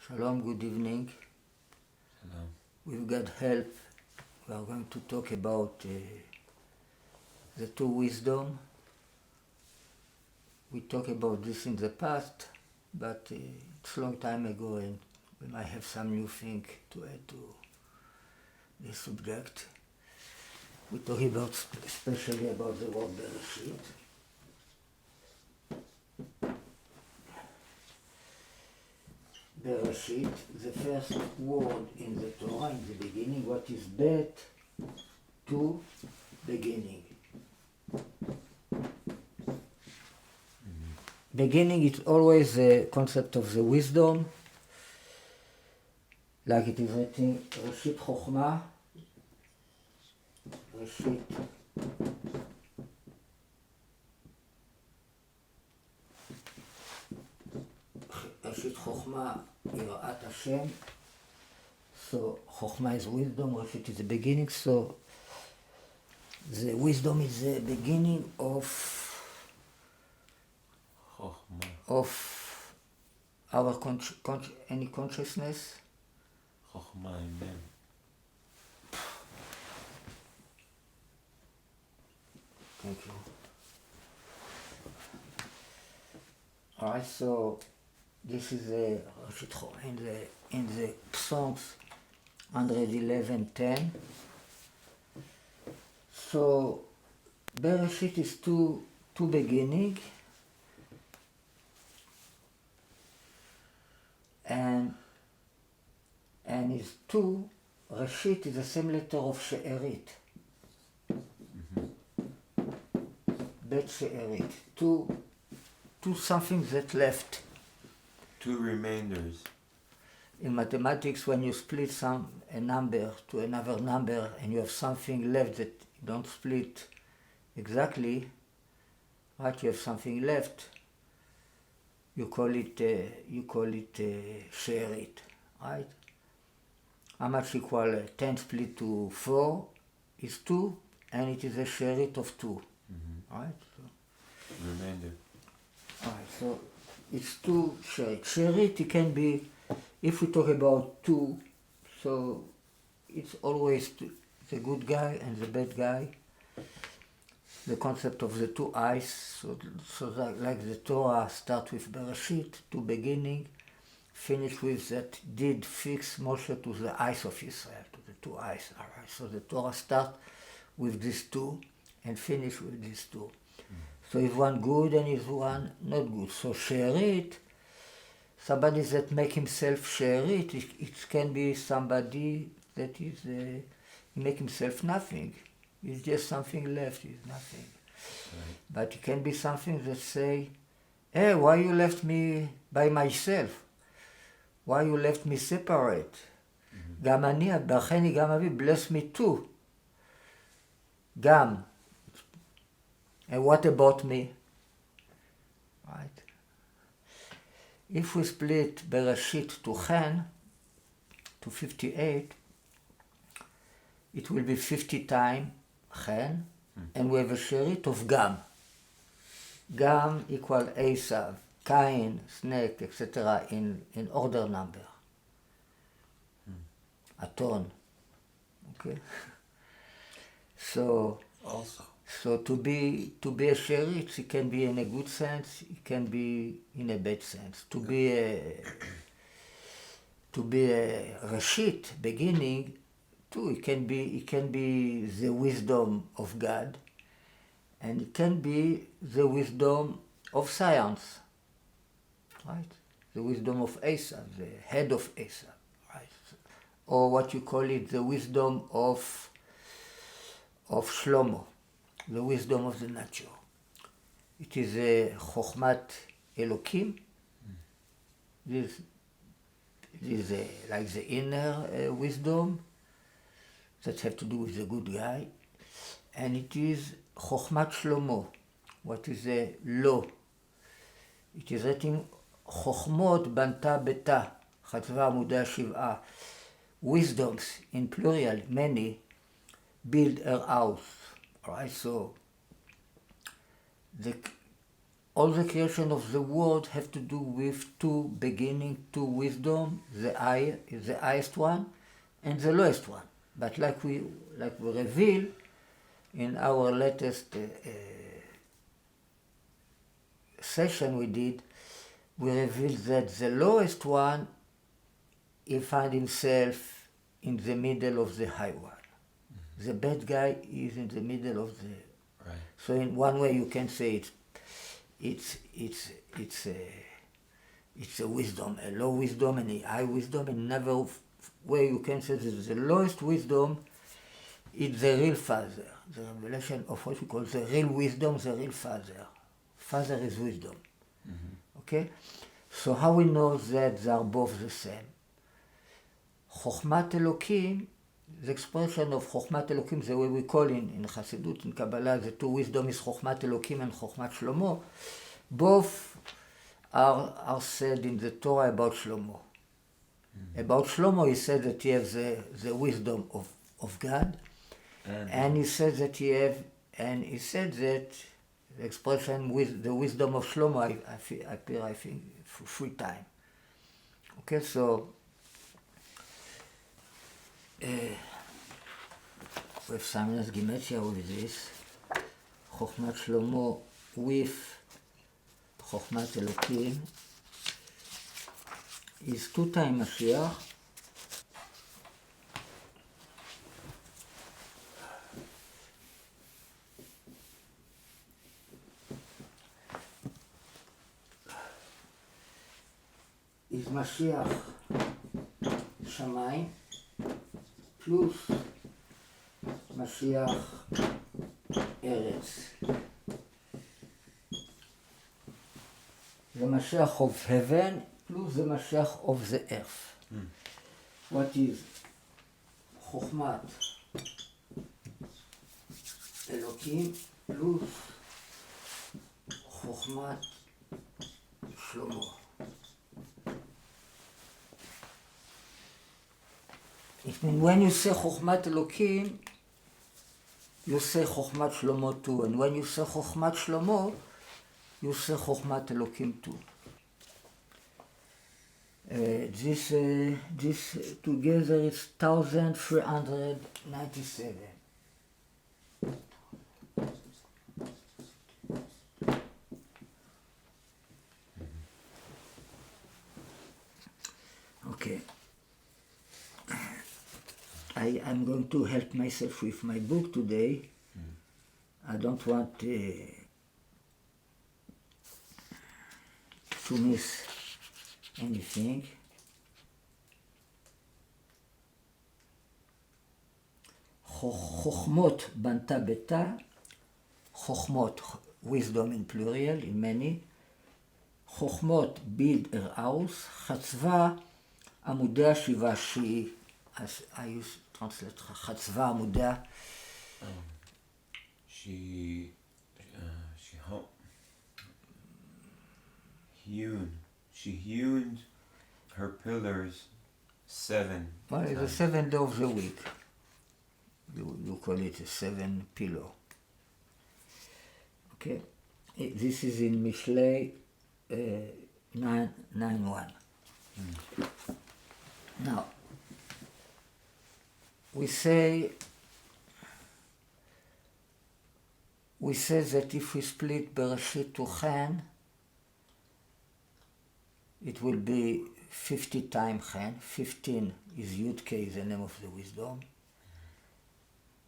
Shalom, good evening. Shalom. With God's help, we are going to talk about the two wisdom. We talked about this in the past, but it's a long time ago and we might have some new thing to add to this subject. We talk about especially about the word Bereshit. Bereshit, the first word in the Torah, in the beginning, what is bet to beginning. Beginning is always the concept of the wisdom, like it is written, Reshit Chochmah, Reshit Chochmah, Yirat Hashem. So Chochmah is wisdom, Reshit is the beginning, so the wisdom is the beginning of our any consciousness. Chochmah, amen. Thank you. Alright, so this is the in the Psalms 111:10. So Bereshit is two beginning, and is two. Reshit is the same letter of She'erit. Bet She'erit. Two something that left. Two remainders. In mathematics, when you split a number to another number and you have something left that you don't split exactly, right? You have something left. You call it She'erit, right? How much equal 10 split to 4 is 2, and it is a She'erit of 2, right? So, remainder. Alright, so it's two She'erit. She'erit, it can be, if we talk about two, so it's always the good guy and the bad guy. The concept of the two eyes, so that, like the Torah start with Bereshit, two beginning, finish with that did fix Moshe to the eyes of Israel, to the two eyes. Alright, so the Torah start with these two and finish with these two. So is one good and is one not good. So She'erit, somebody that make himself She'erit, it can be somebody that is make himself nothing. It's just something left, it's nothing. Right. But it can be something that say, hey, why you left me by myself? Why you left me separate? גם אני, ברכני גם אבי, bless me too. גם. And what about me? Right? If we split Bereshit to Chen, to 58, it will be 50 times Chen, and we have a She'erit of Gam. Gam equal Esav, Cain, snake, etc. in order number. A ton. Okay? So to be a She'erit, it can be in a good sense, it can be in a bad sense. To be a Reshit, beginning, too, it can be the wisdom of God, and it can be the wisdom of science, right? The wisdom of Esav, the head of Esav, right? Or what you call it, the wisdom of Shlomo, the wisdom of the nature. It is a Chochmat Elokim. This is like the inner wisdom that have to do with the good guy. And it is Chochmat Shlomo, what is a law. It is written, Chochmot banta beta, Chatzva Amudei Shiv'a. Wisdoms, in plural, many, build her house. Alright, so all the creation of the world have to do with two beginning, two wisdom, the highest one and the lowest one. But like we reveal in our latest session we did, we revealed that the lowest one, he found himself in the middle of the high one. Mm-hmm. The bad guy is in the middle of the... Right. So in one way you can say it's a wisdom, a low wisdom and a high wisdom. In another way you can say that the lowest wisdom is the real Father, the revelation of what we call the real wisdom, the real Father. Father is wisdom. Mm-hmm. Okay? So how we know that they are both the same? Chokhmat Elokim, the expression of Chokhmat Elokim, the way we call in Hasidut, in Kabbalah, the two wisdom is Chokhmat Elokim and Chokhmat Shlomo. Both are said in the Torah about Shlomo. Mm-hmm. About Shlomo, he said that he has the wisdom of God, and he said that he said that the expression with the wisdom of Shlomo appear, I think, 3 times. Okay, so with Samuel's Gematria with this, Chokhmat Shlomo with Chokhmat Elokim is 2 times Mashiach. Is Mashiach Shamayim plus Mashiach Eretz. The Mashiach of heaven plus the Mashiach of the earth. Mm. What is Chokhmat Elokim plus Chokhmat Shlomo. It means when you say Chokhmat Elokim, you say Chokhmat Shlomo too. And when you say Chokhmat Shlomo, you say Chokhmat Elokim too. This together is 1,397. Okay. I'm going to help myself with my book today. I don't want to miss anything. Chokhmot banta beta. Chokhmot, wisdom in plural, in many. Chokhmot build her house. Chatzva amudea shiva, she, as I used to translate, Chatzva amudea. She hewn her pillars 7 Well, it's the 7th day of the week. You call it a 7 pillow. Okay, this is in Mishlei 9:1. Now, we say that if we split Bereshit to Chen, it will be 50 times Chen. 15 is Yud K, the name of the wisdom.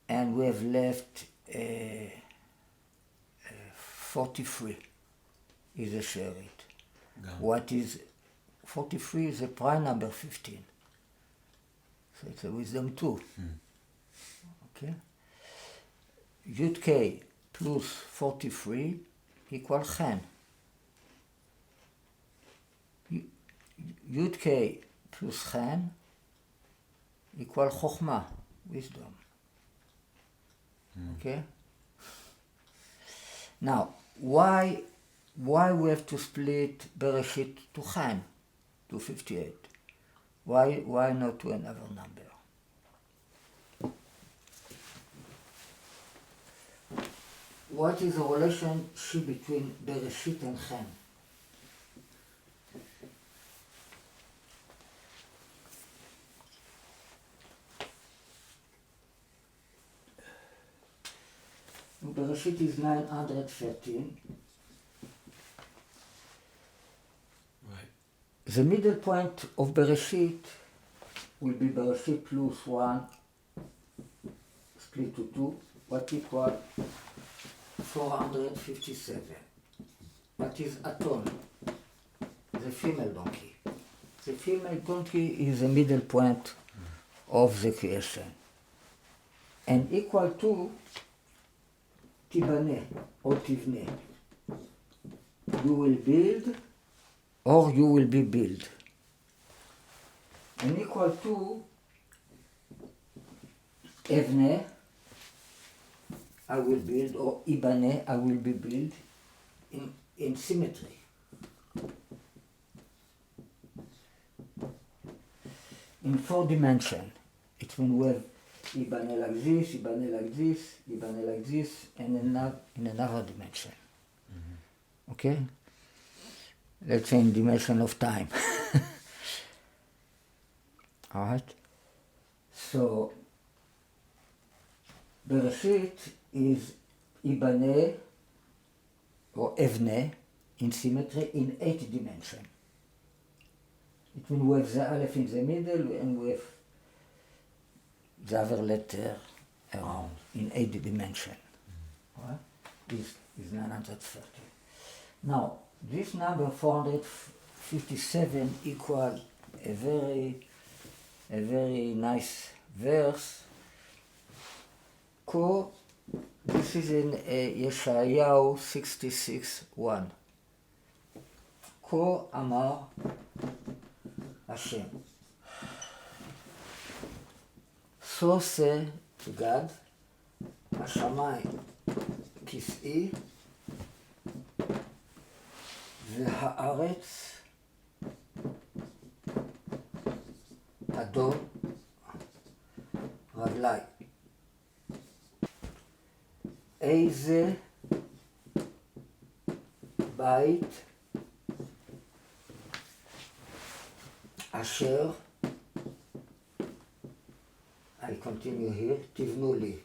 And we have left 43 is a Sherit. What is 43 is a prime number 15. So it's a wisdom too. Okay? Yud K plus 43 equal Chen. Yud K plus Chen equal Chokhmah, wisdom. Okay? Now, why we have to split Bereshit to Chen, to 58? Why not to another number? what is the relationship between Bereshit and Chem? Bereshit is 913. Right. The middle point of Bereshit will be Bereshit plus 1 split to 2, what equal 457. That is Aton, the female donkey. The female donkey is the middle point of the creation. And equal to Tibane or Tivne. You will build or you will be built. And equal to Evne, I will build, or Ibane, I will be built in symmetry. In 4 dimensions. It means we have Ibane like this, Ibane like this, Ibane like this, and in another dimension. Mm-hmm. Okay? Let's say in dimension of time. Alright? So, Bereshit is Ibane or Evne in symmetry in 8 dimensions. It means we have the Aleph in the middle and we have the other letter around in 8 dimensions. Right? This is 930. Now, this number 457 equal a very nice verse. This is in Yeshayahu 66:1. Ko Amar Hashem. So say God, השמיים כסאי והארץ אדון רגלי. איזה בית אשר, I continue here, תבנו לי.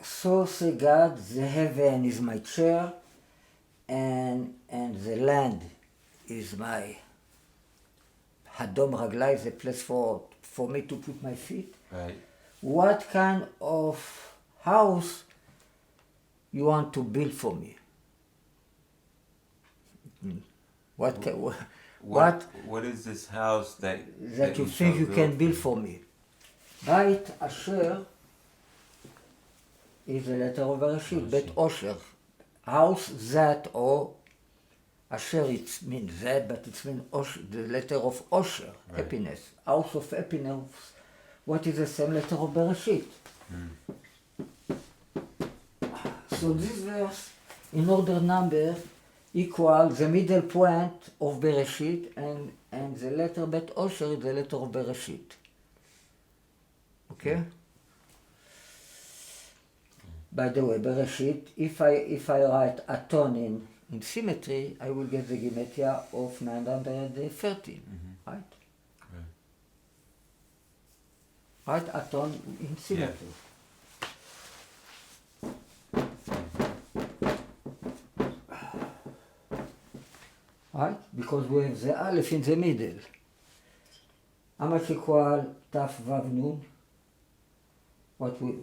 So say God, the heaven is my chair, and the land is my hadom raglai, the place for me to put my feet. Right. What kind of house you want to build for me? What is this house that you think you can build for me? Beit Asher is the letter of Bereshit, Bet Osher. House that, or Asher, it means that, but it means the letter of Osher, right. Happiness. House of happiness. What is the same letter of Bereshit? So this verse, in order number, equals the middle point of Bereshit, and the letter Bet Osher is the letter of Bereshit. Okay? By the way, Bereshit, if I write Aton in symmetry, I will get the gematria of 913, right? Right, Aton in symmetry. Right? Because we have the Aleph in the middle. How much equal Taf Vav Nun? What we,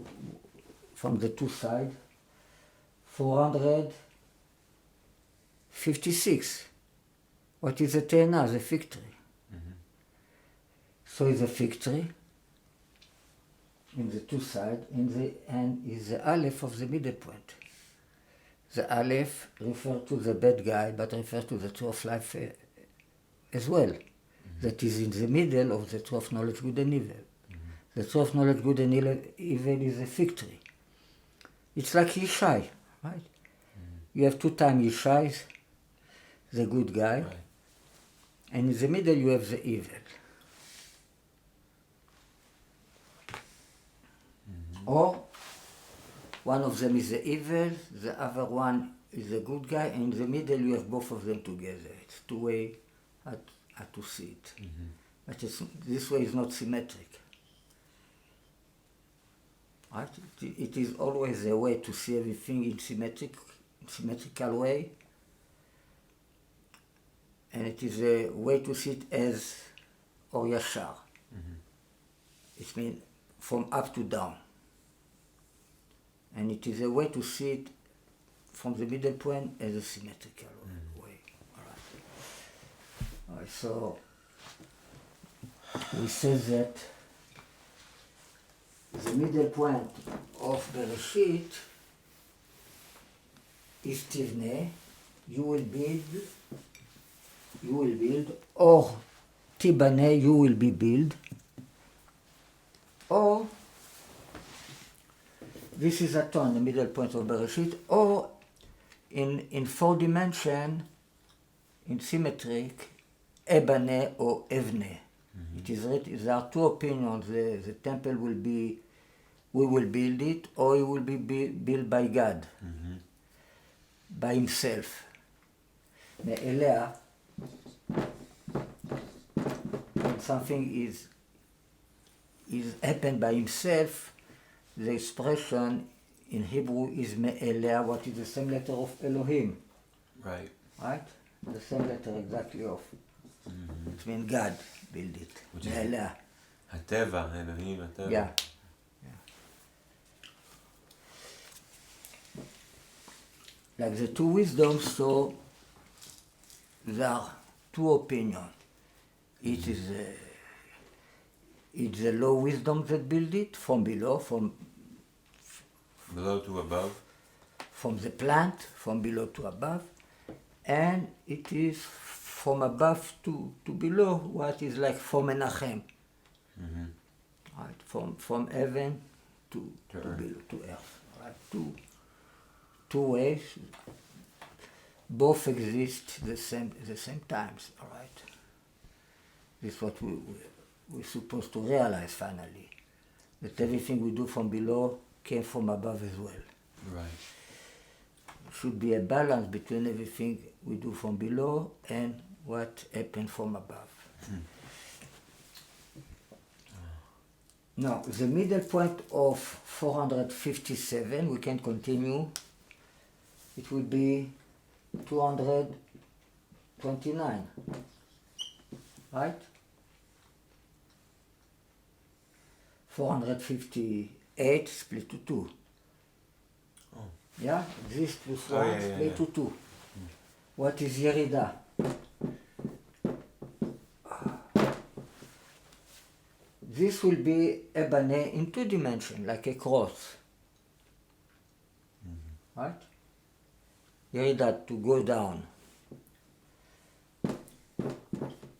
from the two sides? 456. What is the Tena? The fig tree. So it's a fig tree in the two sides, and is the Aleph of the middle point. The Aleph refers to the bad guy, but refers to the tree of life as well. That is in the middle of the tree of knowledge, good and evil. The tree of knowledge, good and evil is a fig tree. It's like Yishai, right? You have 2 times Yishai, the good guy, right. And in the middle you have the evil. Or one of them is the evil, the other one is the good guy, and in the middle you have both of them together. It's two way how to see it. But this way is not symmetric. Right? It is always a way to see everything in symmetrical way, and it is a way to see it as or yashar. It means from up to down. And it is a way to see it from the middle point as a symmetrical way. All right, so we say that the middle point of Bereshit is Tivneh, you will build, or Tibaneh, you will be built, or this is Aton, the middle point of Bereshit, or in 4 dimension, in symmetric, Ebaneh or Evneh. It is written, there are 2 opinions. The temple will be, we will build it, or it will be built by God, by himself. Me'elea, when something is happened by himself, the expression in Hebrew is me'elea, what is the same letter of Elohim. Right. Right? The same letter exactly of. It means God build it. Which is me'elea. Hateva, Elohim, Hateva. Yeah. Like the 2 wisdoms, so there are 2 opinions. It is it's the low wisdom that build it from below, from Below to above. From the plant, from below to above, and it is from above to below, what is like from Menachem. Right? From heaven to below, to earth. Right? Two ways, both exist the same times. All right. This is what we're supposed to realize finally, that everything we do from below came from above as well. Right. Should be a balance between everything we do from below and what happened from above. Now, the middle point of 457, we can continue. It will be 229, right? 458 split to 2. Yeah, this plus 1 split to 2. What is Yerida? This will be Ebaneh in 2 dimensions, like a cross. Right? Yerida, to go down.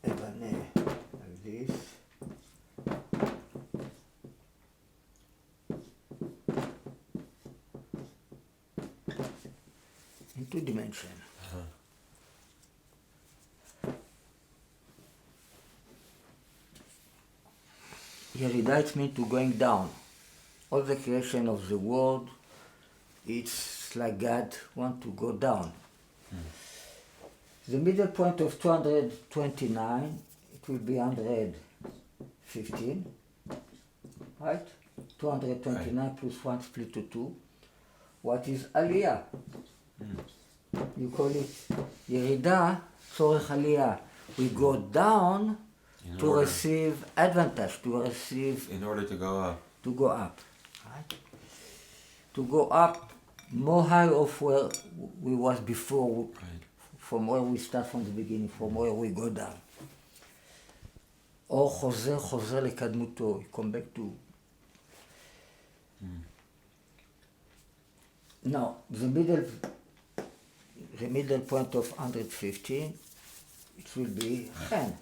Ebaneh, like this. In 2 dimensions. Yerida, it means to going down. All the creation of the world, it's like God want to go down. The middle point of 229, it will be 115, right? 229 plus 1 split to 2. What is Aliyah? You call it Yerida, Tzorech Aliyah. We go down to receive advantage, to receive... In order to go up. To go up, right? To go up more high of where we was before, from where we start from the beginning, from where we go down. Or חוזר לקדמותו, you come back to... Now, the middle point of 115, it will be Chen.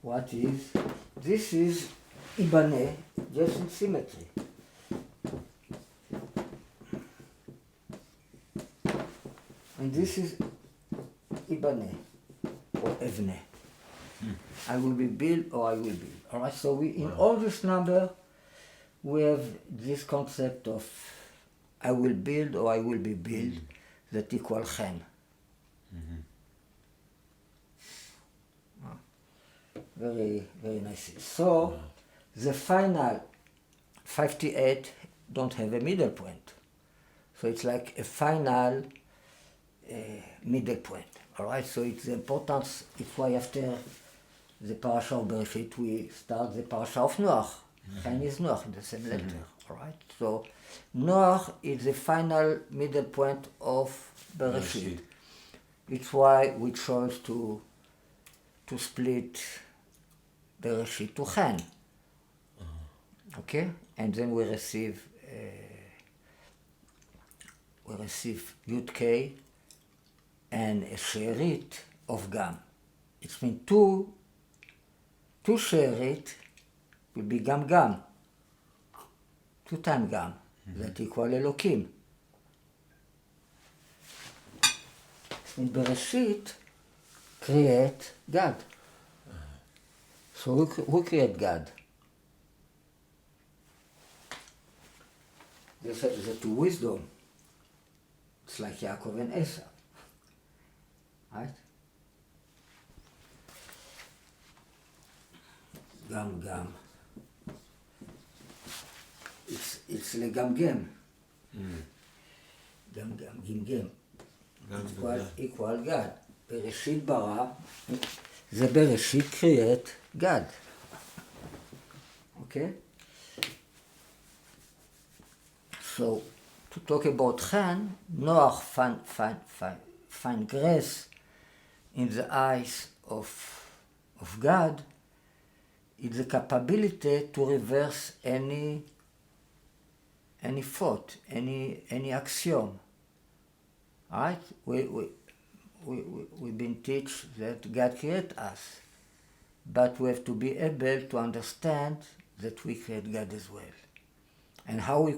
What is? This is Ibaneh, just in symmetry. And this is Ibaneh, or Evneh. I will be built or I will build. All right. So we in all this number, we have this concept of I will build or I will be built that equal chen. Very, very nice. So the final 58 don't have a middle point. So it's like a final middle point. All right. So it's the importance. It's why after the parasha of Bereshit we start the parasha of Noach. Chen is Noach in the same letter. All right. So Noach is the final middle point of Bereshit. It's why we chose to split Bereshit to Chen. Okay, and then we receive Yud K and a sherit of Gam. It means two sherit will be Gam Gam. 2 times Gam. That equal Elokim. In Bereshit create God. So who create God? This is the two wisdom. It's like Yaakov and Esau. Right? Gam Gam. It's לגמגם. גמגם, גמגם. equal God. בראשית ברא, זה בראשית create God. Okay? So, to talk about Chen, Noach find grace in the eyes of God. It's the capability to reverse any thought, any axiom. All right? We've been taught that God created us, but we have to be able to understand that we create God as well. And how we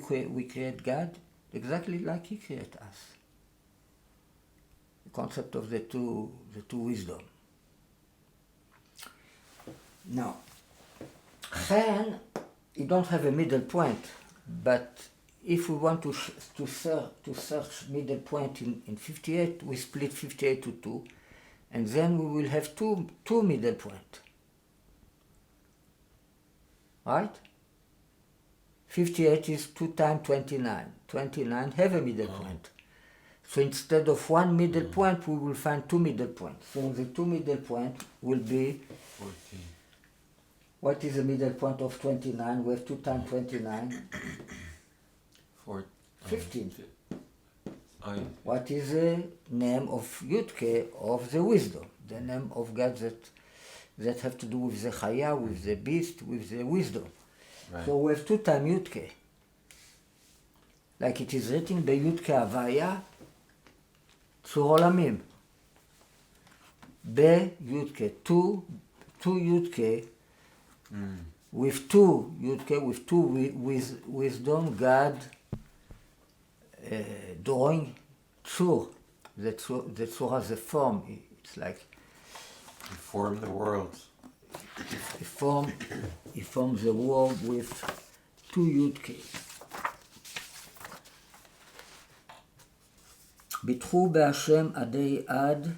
create God? Exactly like He created us. The concept of the two wisdom. Now, Chen, you don't have a middle point, but if we want to search middle point in 58, we split 58 to 2, and then we will have two middle point. Right? 58 is 2 times 29. 29 have a middle point. So instead of one middle point, we will find 2 middle points. So the 2 middle point will be 14. What is the middle point of 29? We have 2 times 29. 15. What is the name of Yudke of the wisdom? The name of God that have to do with the Chaya, with the beast, with the wisdom. Right. So we have 2 times Yudke. Like it is written by Yudke Havaya, Tzur Olamim. Be Yudke, 2 Yudke. With 2 Yudke, with 2 wisdom, God drawing Tzur. The Tzur has a form. It's like He formed the world. He forms the world with 2 Yudke. Bitchu be'Hashem adei ad,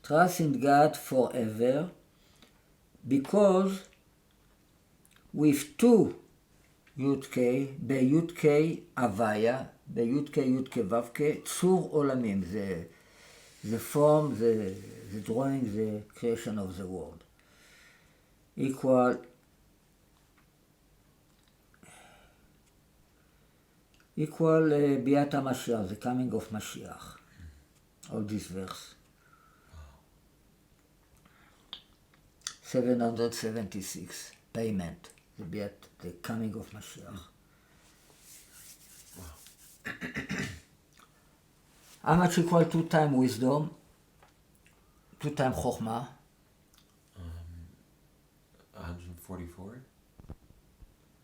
trust in God forever, because with 2 Yudke, be-Yudke Havaya, be-Yudke Yudke Vavke, Tzur Olamim, the form, the drawing, the creation of the world. Equal Biat HaMashiach, the coming of Mashiach. All this verse. 776, payment, the coming of Mashiach. How much equal 2 times wisdom? 2 times Chokhmah? 144?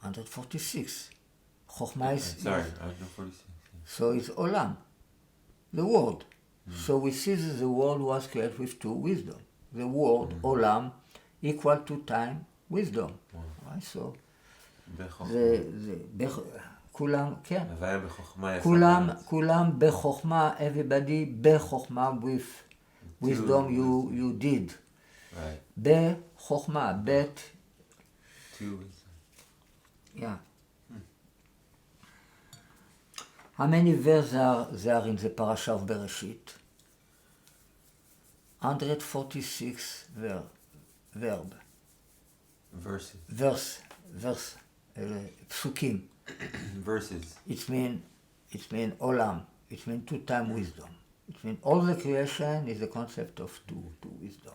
146. Chokhmah is... Sorry, 146. So it's Olam, the world. So we see that the world was created with 2 wisdom. The world, Olam, equal to time wisdom. Wow. Right? So בחוכמה. כולם, כן. הוויה בחוכמה יפה. כולם בחוכמה, everybody בחוכמה with wisdom you did. Right. בחוכמה, bet. Two wisdom. Yeah. How many verses there in the parasha of Bereshit? 146 verb. Verses. Verse. פסוקים. Verses. It means olam. It means two-time wisdom. It means all the creation is the concept of two wisdom.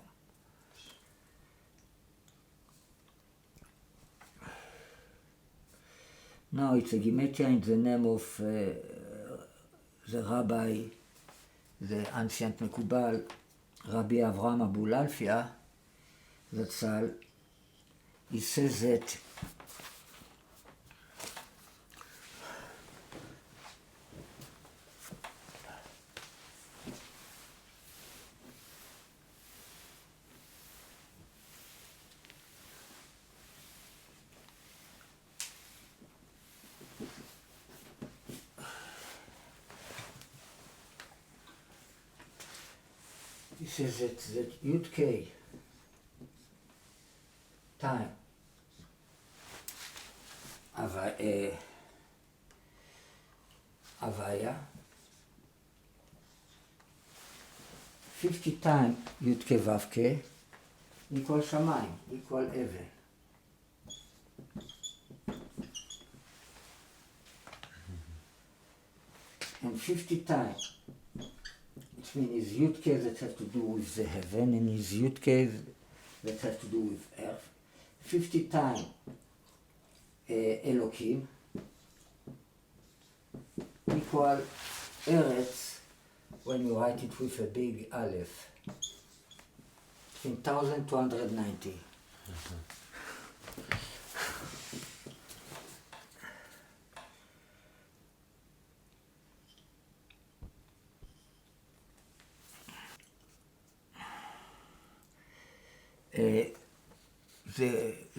Now it's a gematria in the name of the rabbi, the ancient Mekubal, Rabbi Avraham Abulalfia, Zatzal. He says that Yud K time Avaya 50 times Yud K Vav K equal Shamayim, equal Evel. And 50 times it means his Yud K that has to do with the heaven and his Yud K that has to do with earth. 50 times Elokim equal Eretz when you write it with a big Aleph. In 1290.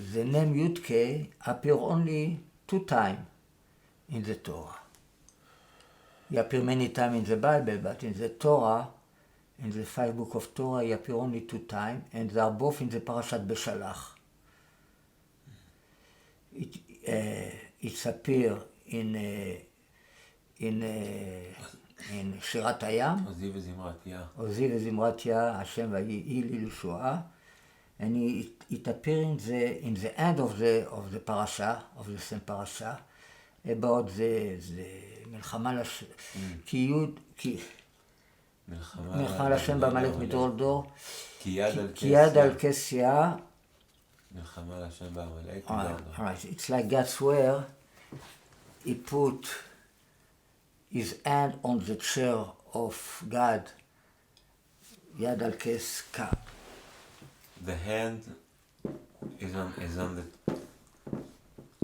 The name Yud K appear only 2 times in the Torah. He appear many times in the Bible, but in the Torah, in the 5 books of Torah, he appear only 2 times, and they are both in the Parashat Beshalach. It's appear in Shirat Hayam, Ozi וזמרת יה, השם ויהי לי לישועה, and it appears in the end of the parasha, of the same parasha, about the מלחמה מלחמה לשם בעמלק מדור לדור, כי יד על כסיה, מלחמה לשם בעמלק מדור לדור. Right, it's like that's where he put his hand on the chair of God, יד על כסיה. The hand is on the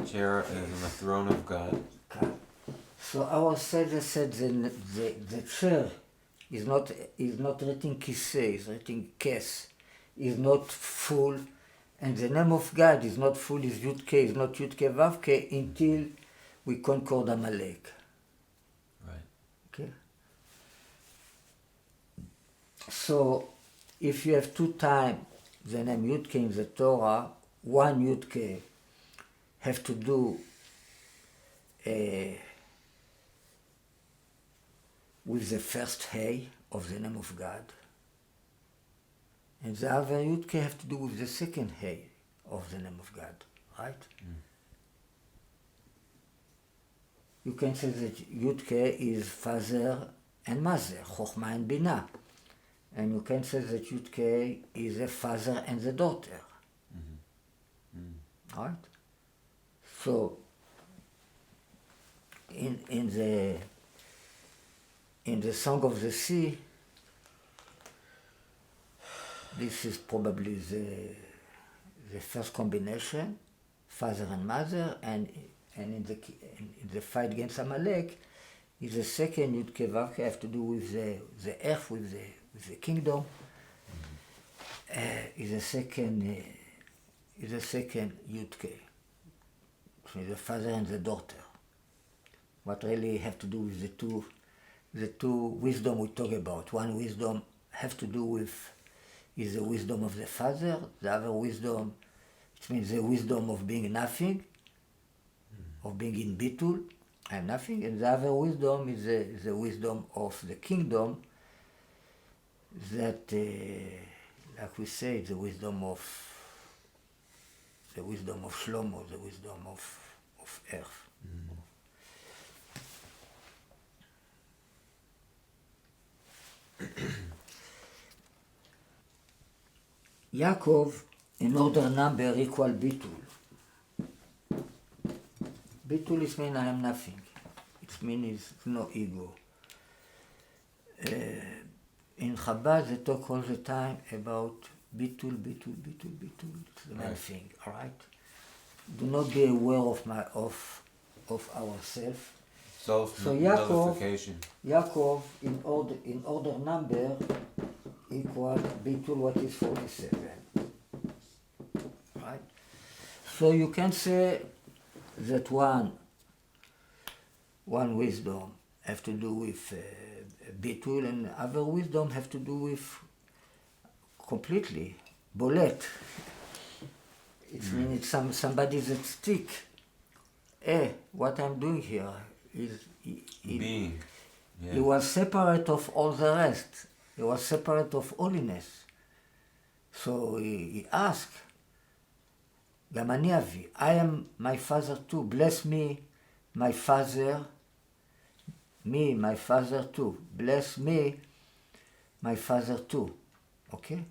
chair, is on the throne of God. So our Seder said the chair is not written kiseh, is written kes, is not full, and the name of God is not full, is Yud K, is not Yud K Vav K until we conquered Amalek. Right. Okay. So if you have 2 times the name Yud K in the Torah, 1 Yud K have to do with the first Hey of the name of God, and the other Yud K have to do with the second Hey of the name of God, right? You can say that Yud K is father and mother, Chochmah and Binah. And you can say that Yud K is the father and the daughter. Right? So, in the Song of the Sea, this is probably the first combination, father and mother, and in the fight against Amalek, is the second Yud K Vav K have to do with the earth, with the kingdom. Is the second is the second Yud-K. Between the father and the daughter. What really have to do with the two wisdom we talk about. One wisdom have to do with is the wisdom of the father, the other wisdom, it means the wisdom of being nothing, of being in bitul, and nothing, and the other wisdom is the wisdom of the kingdom that, like we say, the wisdom of Shlomo, the wisdom of earth. Yaakov, in order number equal bitul. Bitul is mean I am nothing. It means no ego. In Chabad they talk all the time about bitul. It's the main thing, all right? Do not be aware of ourselves. Self-nullification. Yaakov in order number equal bitul what is 47. Right? So you can say that one wisdom have to do with bitul and other wisdom have to do with completely bolet. It means it's somebody that stick. What I'm doing here is Being. Yeah. he was separate of all the rest. He was separate of holiness. So he asked, גם אני אבי, I am my father too. Bless me, my father, my father too. Bless me, my father too. Okay?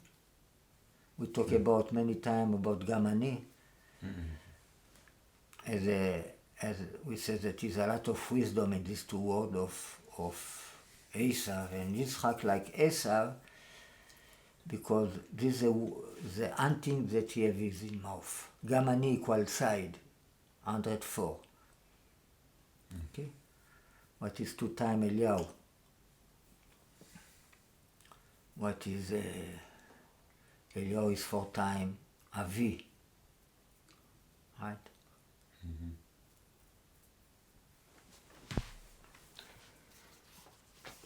We talk about many times about גם אני. As we said that is a lot of wisdom in these two words of Esav and Yitzchak like Esav, because this is the hunting that he has in his mouth. גם אני equal side, 104. Okay? What is 2 times Eliyahu? What is Eliyahu is 4 times Avi. Right?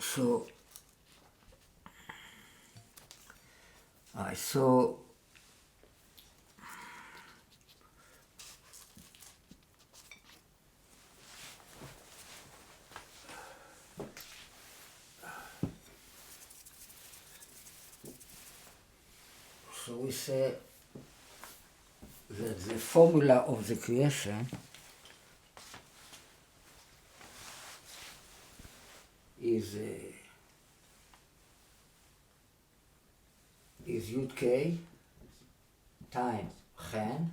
So we say that the formula of the creation is Yud-K times Chen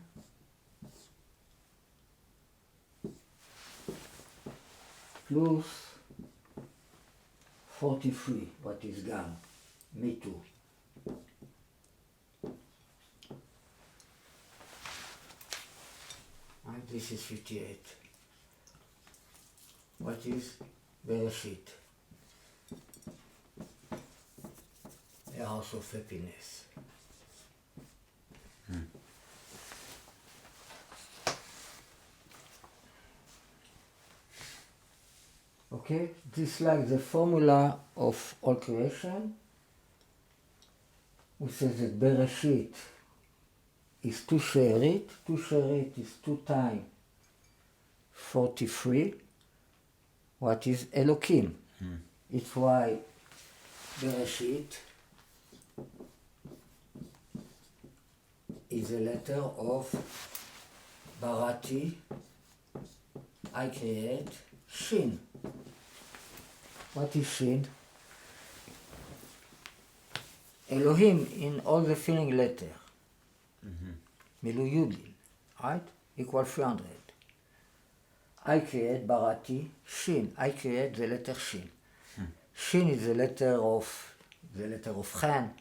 plus 43, what is Gam, me too. And this is 58. What is Bereshit? A house of happiness. Okay, this is like the formula of all creation. We say that Bereshit is 2 sherit. 2 sherit is 2 times 43. What is Elokim? It's why Bereshit is a letter of Barati, I create, Shin. What is Shin? Elohim in all the filling letter. Milu Yudin, right? Equal 300. I create Barati, Shin. I create the letter Shin. Shin is the letter of Chen.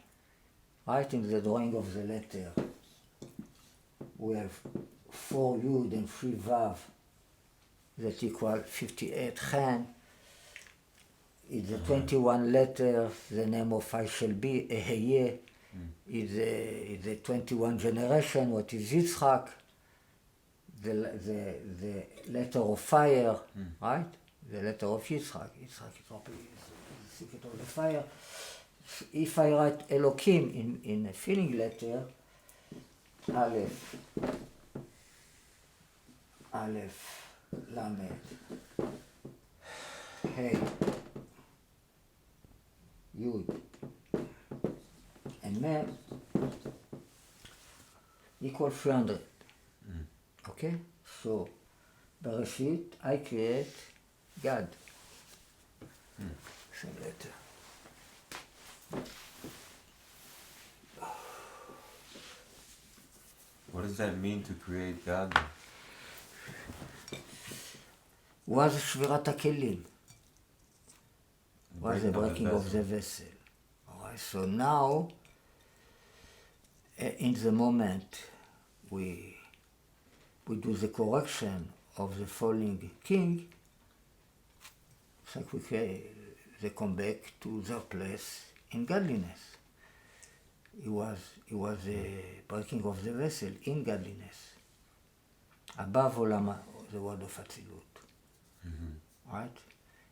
Right in the drawing of the letter, we have 4 Yud and 3 Vav that equal 58 Chen. It's the 21 letter, the name of I shall be, Eheye, is a 21 generation. What is Yitzchak? The letter of fire, right? The letter of Yitzchak. Yitzchak is the secret of the fire. If I write Elokim in a filling letter, Aleph, Lamed, Hey, Yud, and Mem equal 300. Okay? So, Bereshit, I create God. Same letter. What does that mean to create God? Was שבירת הכלים. Was the breaking of the vessel. Alright, so now, in the moment we do the correction of the falling king, it's like they come back to their place in godliness. It was a breaking of the vessel in godliness. Above Olam, the word of Atzilut. Right?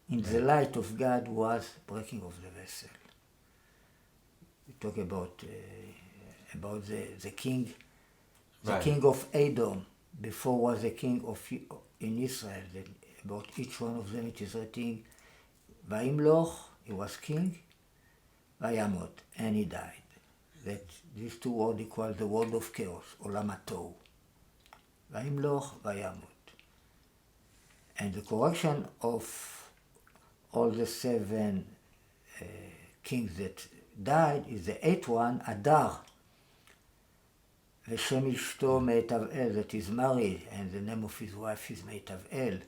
In the light of God was breaking of the vessel. We talk about the king, the king of Edom. Before was the king in Israel. About each one of them it is written, Vayimloch, he was king, Vayamot, and he died. That these two words equal the word of chaos, Olam HaTohu. Vayimloch, Vayamot. And the correction of all the 7 kings that died is the 8th one, Adar. Veshem Ishto Me'etav'el, that is married, and the name of his wife is Me'etav'el.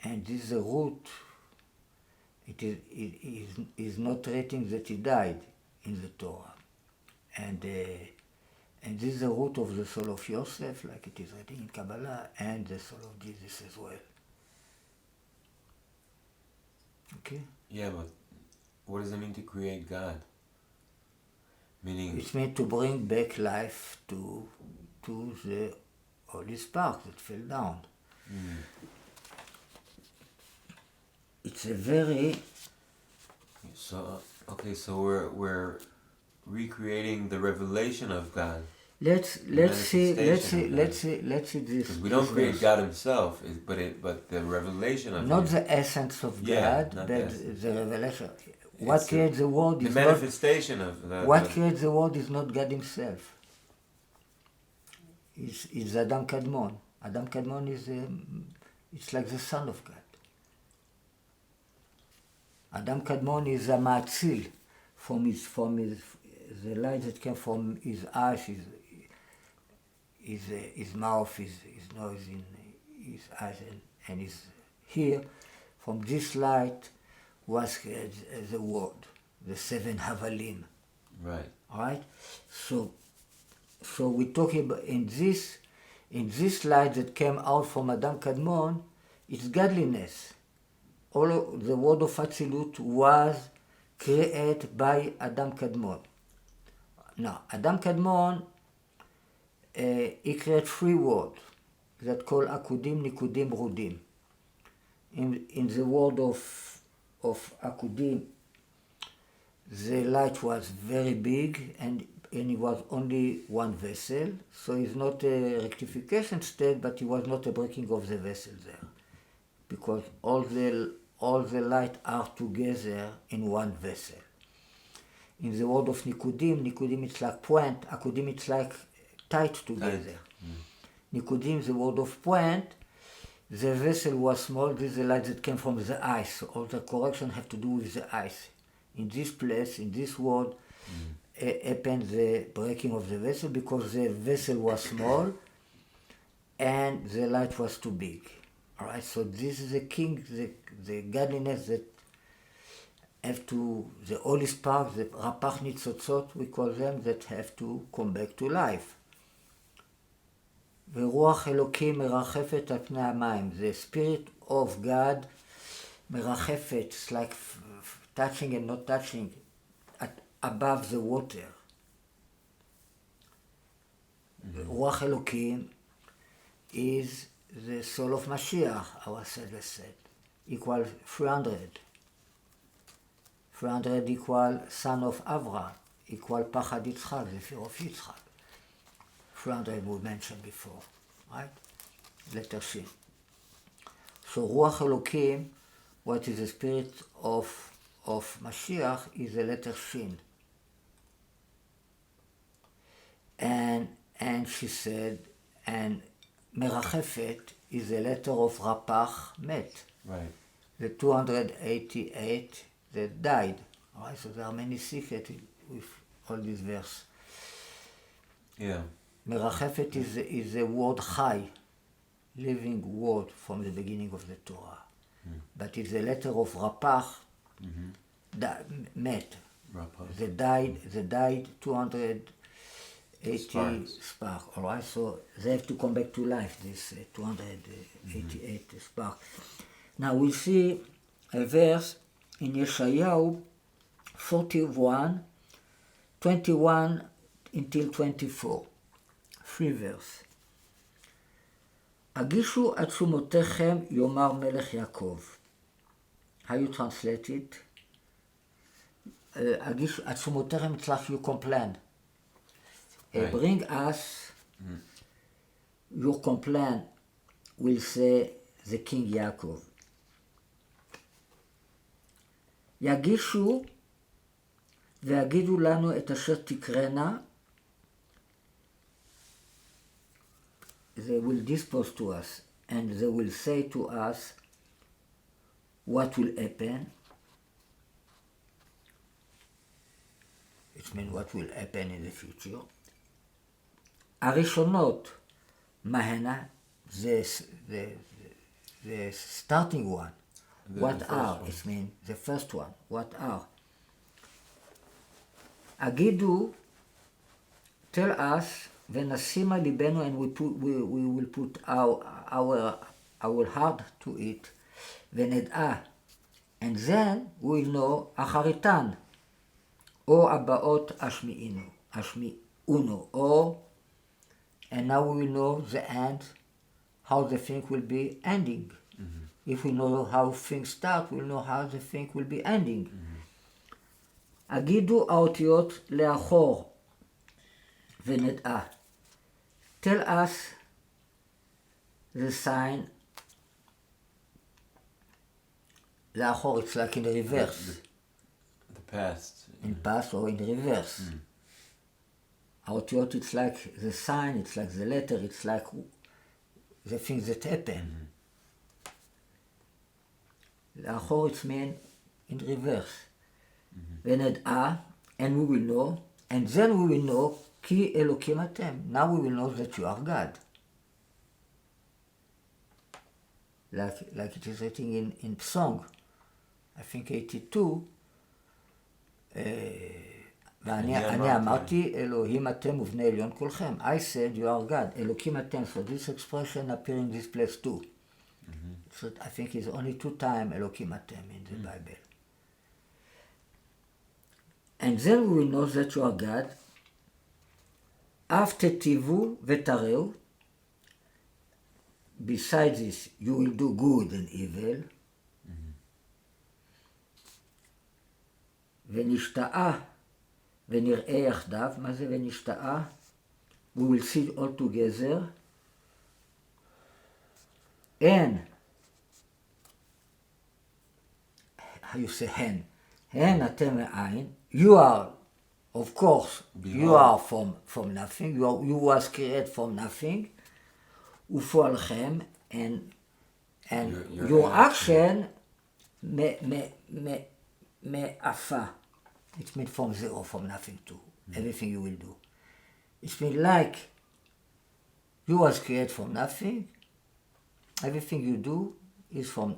And this is the root. It is not written that he died in the Torah. And this is the root of the soul of Yosef, like it is written in Kabbalah, and the soul of Jesus as well. Okay? Yeah, but what does it mean to create God? Meaning... It's meant to bring back life to the holy spark that fell down. It's a very... So, okay, so we're recreating the revelation of God. Let's see this. Because we don't create God himself, but the revelation of not him. the essence of God, but the revelation. What creates the world is the manifestation of the... What creates the world is not God himself. It's Adam Kadmon. Adam Kadmon is it's like the son of God. Adam Kadmon is a Ma'atzil from the light that came from his eyes, his mouth, his nose, in his eyes, and his here. From this light was the word, the 7 Havalim. Right. Right. So we're talking about in this light that came out from Adam Kadmon, it's godliness. All of the word of Atzilut was created by Adam Kadmon. Now, Adam Kadmon, he created 3 words that called Akudim, Nikudim, Rudim. In the word of Akudim, the light was very big and it was only one vessel, so it's not a rectification state, but it was not a breaking of the vessel there, because all the light are together in one vessel. In the word of Nikudim it's like point, Akudim it's like tight together. Nikudim, the word of point, the vessel was small, this is the light that came from the ice, so all the correction have to do with the ice. In this place, in this word, happened the breaking of the vessel because the vessel was small and the light was too big. Alright, so this is the king, the godliness that have to, the holy spark, the rapach nitzotzot, we call them, that have to come back to life. ורוח אלוקים מרחפת על פני המים. The spirit of God מרחפת, it's like touching and not touching, above the water. Ruach Elokim is the soul of Mashiach, our Savior said, equal 300. 300 equal son of Avraham, equal Pachad Yitzchak, the fear of Yitzchak. 300 we mentioned before, right? Letter Shin. So Ruach Elokim, what is the spirit of Mashiach, is the letter Shin. And she said, and Merachefet is the letter of Rapach Met. Right. The 288 that died. All right, so there are many secrets with all this verse. Yeah. Merachefet is the word Chai, living word from the beginning of the Torah. But it's the letter of Rapach, Met. Rapach. They died 280 spark. All right, so they have to come back to life, this 288 spark. Now we see a verse in Yeshayahu 41, 21 until 24. 3 verse. הגישו עצומותיכם יאמר מלך יעקב. How you translate it? הגישו עצומותיכם, it's like you complain. Right. Bring us your complaint, will say the king Yaakov. יגישו ויגידו לנו את אשר תקרנה. They will dispose to us and they will say to us what will happen. It means what will happen in the future. הראשונות, מהנה, the starting one. What are, it means the first one. What are? הגידו, tell us, ונשימה ליבנו, and we will put our heart to it, ונדע, and then we will know, אחריתן, או הבאות אשמיעונו, or, and now we will know the end, how the thing will be ending. If we know how things start, we'll know how the thing will be ending. הגידו האותיות לאחור, ונדע. Tell us the sign לאחור, it's like in the reverse. The past. In past or in reverse. האותיות, it's like the sign, it's like the letter, it's like the things that happen. לאחור, it's mean in reverse. ונדע, and we will know, and then we will know, כי אלוקים אתם. Now we will know that you are God. Like it is written in song, I think 82, ואני אמרתי, אלוהים אתם ובני עליון כולכם. I said you are God, אלוקים אתם. So this expression appears in this place too. So I think it's only 2 times אלוקים אתם in the Bible. And then we will know that you are God. אף תטיבו ותראו. Besides this, you will do good and evil. ונשתאה ונראה יחדיו. מה זה ונשתאה? We will see all together. And, how you say הן? הן אתם מאין. You are, of course, you are from nothing. You was created from nothing. ופועלכם, and your action מאפה. It means from zero, from nothing to everything you will do. It means like you was created from nothing. Everything you do is from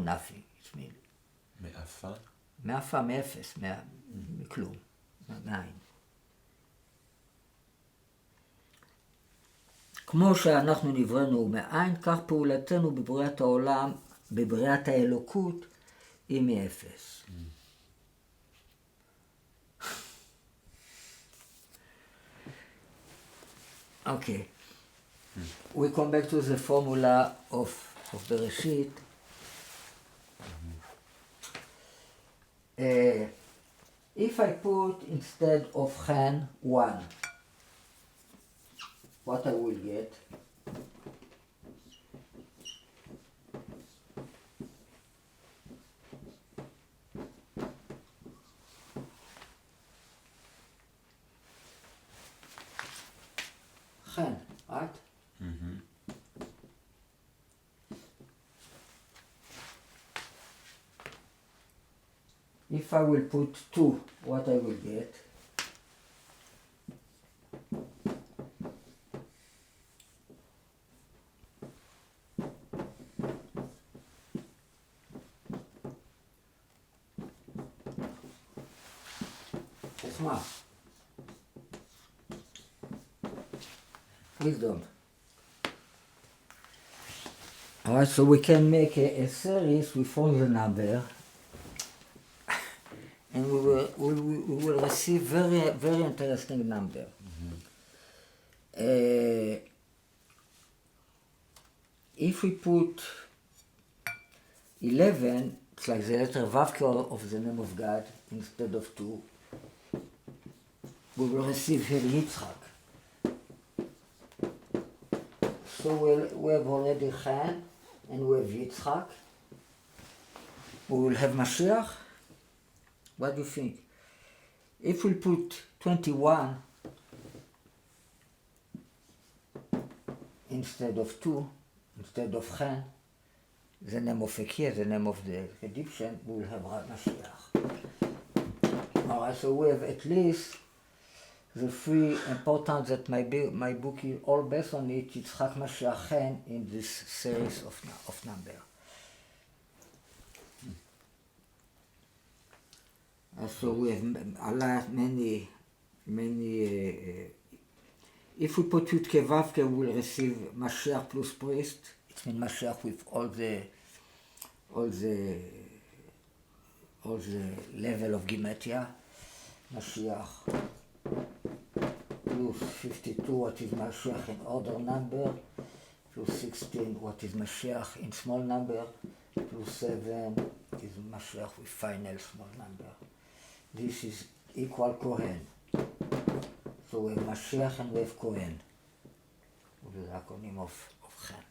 nothing. It means מאפה? מאפה, מאפס, מכלום, מאין. כמו שאנחנו נבראנו מאין, כך פעולתנו בבריאת העולם, בבריאת האלוקות, היא מאפס. Okay. We come back to the formula of Bereshit. If I put instead of chen 1, what I will get? Chen, right? Mm-hmm. If I will put 2, what I will get? Chokmah. Wisdom. Alright, so we can make a series with all the number, and we will receive very interesting number. If we put 11, it's like the letter Vavke of the name of God instead of 2, we will receive here Yitzchak. So we have already Chen and we have Yitzchak. We will have Mashiach. What do you think? If we put 21 instead of 2, instead of Chen, the name of Ekia, the name of the Egyptian, we will have Mashiach. Alright, so we have at least the 3 important that my book is all based on it, Yitzchak, Mashiach, Chen in this series of number. So we have a lot, many. If we put Yud Kevavke, we will receive Mashiach plus priest. It means Mashiach with all the level of Gematria. Mashiach plus 52, what is Mashiach in order number, plus 16, what is Mashiach in small number, plus 7 is Mashiach with final small number. This is equal Cohen. So we have Mashiach and we have Cohen, with the acronym of Chen.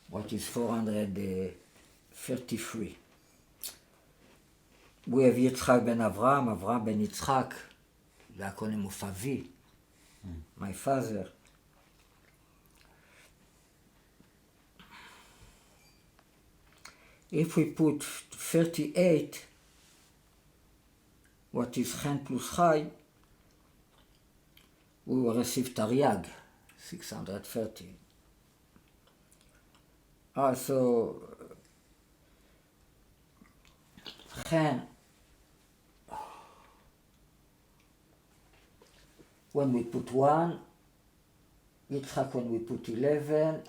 What is 433? We have Yitzchak ben Avraham, Avraham ben Yitzchak, the acronym of Avi, my father. If we put 38, what is Chen plus Chai, we will receive Taryag, 630. So Chen, when we put 1, Yitzchak when we put 11,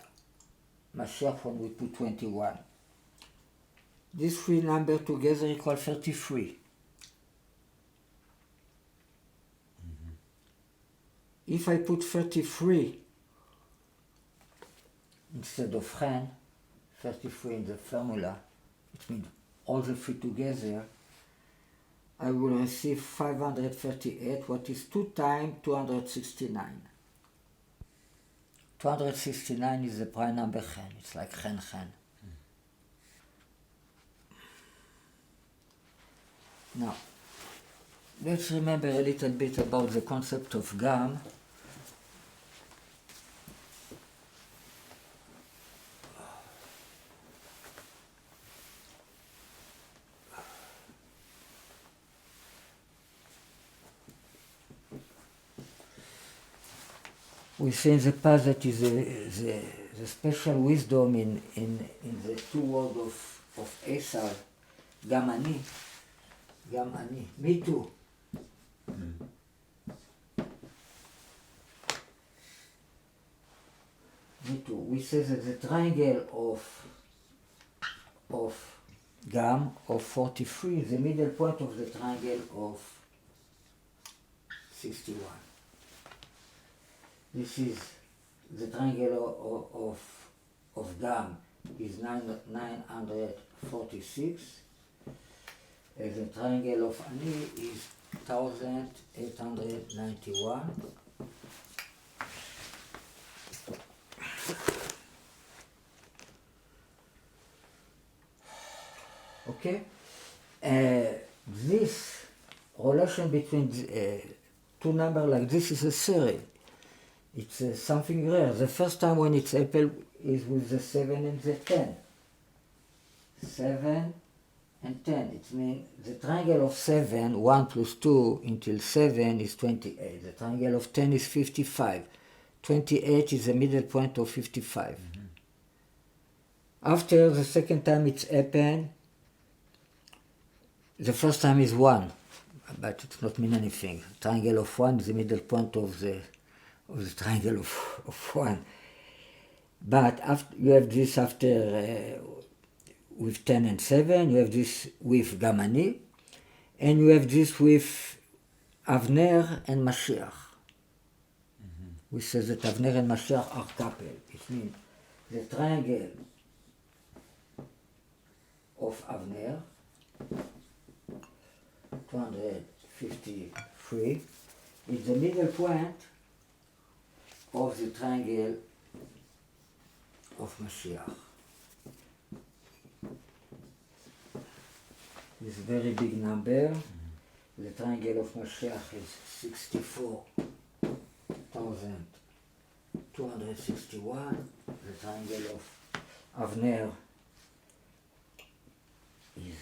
Mashiach when we put 21. These 3 numbers together equal 33. If I put 33 instead of Chen, 33 in the formula, it means all the 3 together, I will receive 538, what is 2 times 269. 269 is the prime number Chen, it's like Chen. Now, let's remember a little bit about the concept of Gam. We say in the past that is the special wisdom in the 2 words of Esau, Gam ani, me too. Me too. We say that the triangle of Gam of 43 is the middle point of the triangle of 61. This is the triangle of Gam is 946, and the triangle of Ani is 1891. Okay? This relation between two numbers like this is a series. It's something rare. The first time when it's happened is with the 7 and the 10. 7 and 10. It means the triangle of 7, 1 plus 2 until 7 is 28. The triangle of 10 is 55. 28 is the middle point of 55. Mm-hmm. After the second time it's happened, the first time is 1, but it not mean anything. The triangle of 1 is the middle point of the triangle of 1. But after, you have this after with 10 and 7, you have this with Gamani, and you have this with Avner and Mashiach. Mm-hmm. We say that Avner and Mashiach are couple. It means the triangle of Avner, 253, is the middle point of the triangle of Mashiach. This very big number. Mm-hmm. The triangle of Mashiach is 64,261. The triangle of Avner is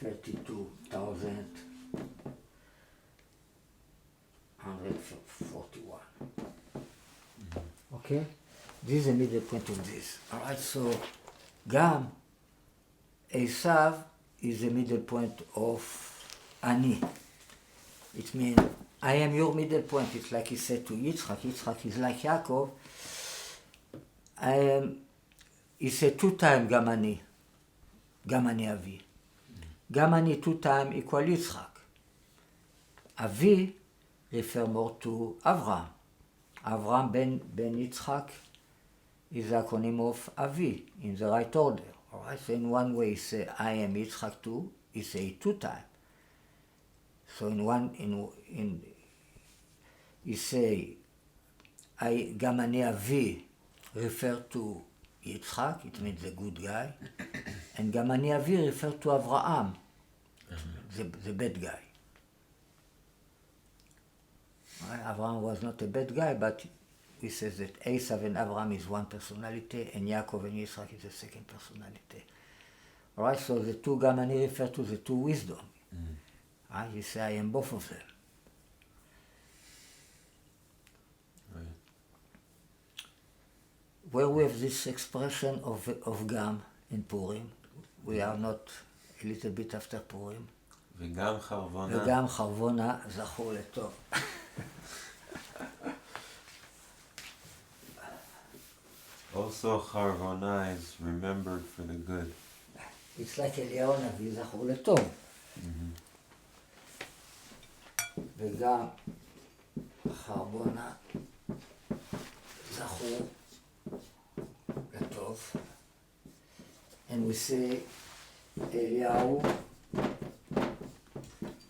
32,141. Mm-hmm. Okay? This is the middle point of this. Alright, so Gam, Esav is the middle point of Ani. It means, I am your middle point. It's like he said to Yitzchak. Yitzchak is like Yaakov. He said 2 times Gamani. Gamani Avi. Gamani 2 times equal Yitzchak. Avi refer more to Avram. Avram ben Yitzchak is the acronym of Avi in the right order. All right, so in one way he say I am Yitzchak too. He say it 2 times. So he say Gamani Avi refer to Yitzchak. It means the good guy, and Gamani Avi refer to Avraham, the bad guy. Right? Avraham was not a bad guy, but he says that Esav and Avraham is one personality, and Yaakov and Yitzchak is the second personality. All right, so the 2 Gamani refer to the 2 wisdom. Mm. Right? You say, I am both of them. Right. Where we have this expression of Gam in Purim, we are not a little bit after Purim. וגם חרבונה. וגם חרבונה זכור לטוב. Also, Charvona is remembered for the good. It's like אליהו הנביא זכור לטוב. וגם חרבונה זכור לטוב. And we say אליהו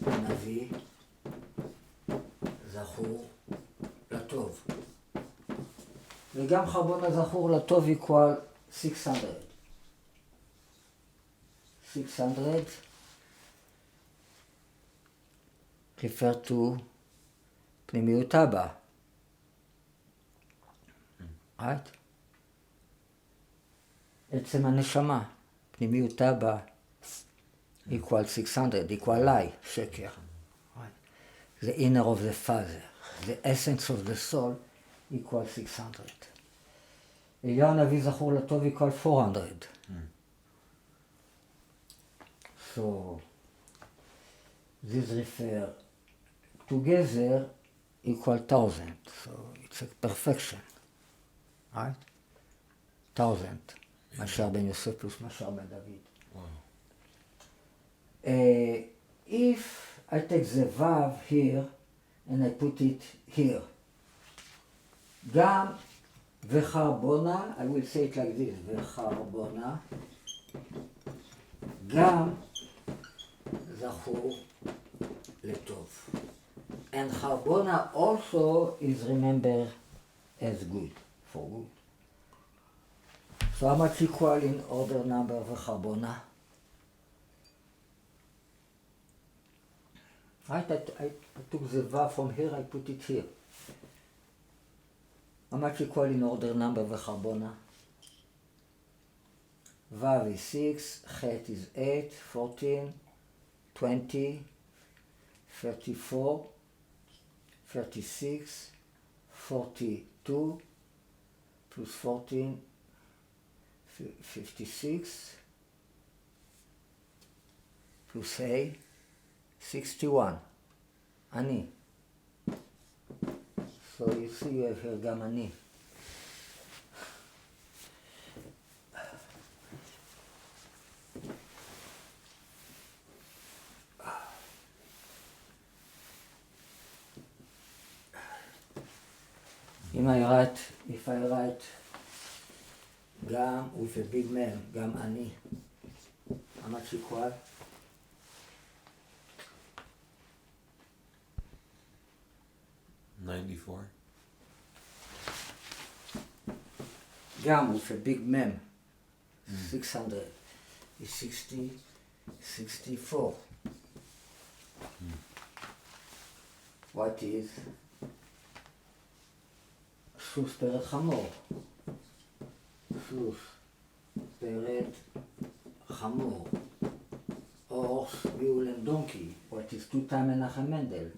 הנביא זכור לטוב. וגם חרבונה זכור לטוב equal 600. 600 refer to פנימיות אבא. right? עצם הנשמה, פנימיות אבא equal 600, equal lie, שקר. Right? The inner of the father, the essence of the soul equal 600. אליהו הנביא זכור לטוב equal 400. So this refer together equal 1,000. So it's a perfection. Right? 1,000. מאשר בן יוסף פלוס מאשר בן דוד. If I take the Vav here, and I put it here. גם וחרבונה, I will say it like this, וחרבונה, גם זכור לטוב. And חרבונה also is remembered as good, for good. So how much equal in order number וחרבונה? Right, I took the vav from here, I put it here. How much equal in order number וחרבונה? vav is 6, chet is 8, 14, 20, 34, 36, 42, plus 14, 56, plus A, 61. אני. So you see you have here גם אני. If I write גם with a big mem, גם אני, how much equal? $94. גם with a big mem, 600 is 64. What is? סוס פרד חמור. סוס פרד חמור. Horse, mule and donkey. What is 2 times Menachem Mendel?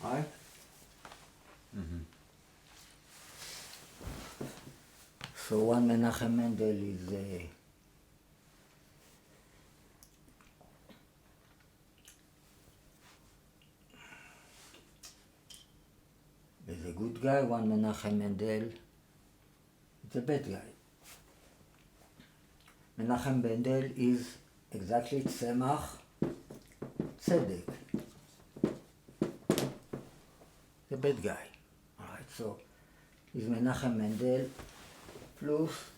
Right? So 1 Menachem Mendel is a good guy, 1 Menachem Mendel is a bad guy. Menachem Mendel is exactly Tzemach Tzedek. The bad guy. Alright, so is Menachem Mendel plus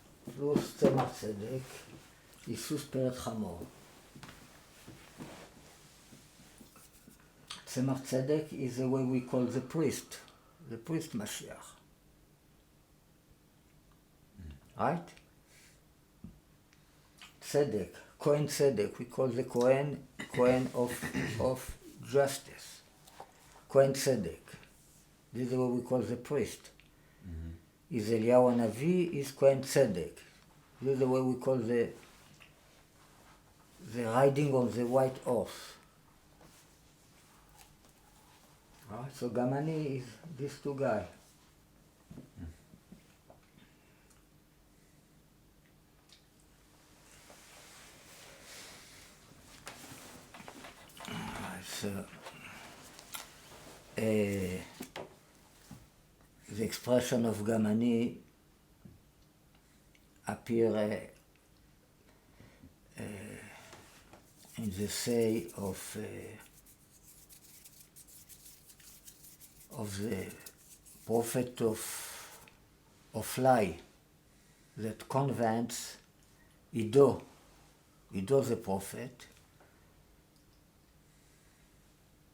Tzemach Tzedek is סוס פרד חמור. Tzemach Tzedek is the way we call the priest Mashiach. Right? Tzedek, Cohen Tzedek, we call the Cohen of justice. Cohen Tzedek. This is what we call the priest. Is Eliyahu Navi, is Cohen Tzedek. This is the way we call the riding on the white horse. Right? So גם אני is these 2 guys. So, the expression of גם אני appear in the say of the prophet of lie that convinced Ido the prophet,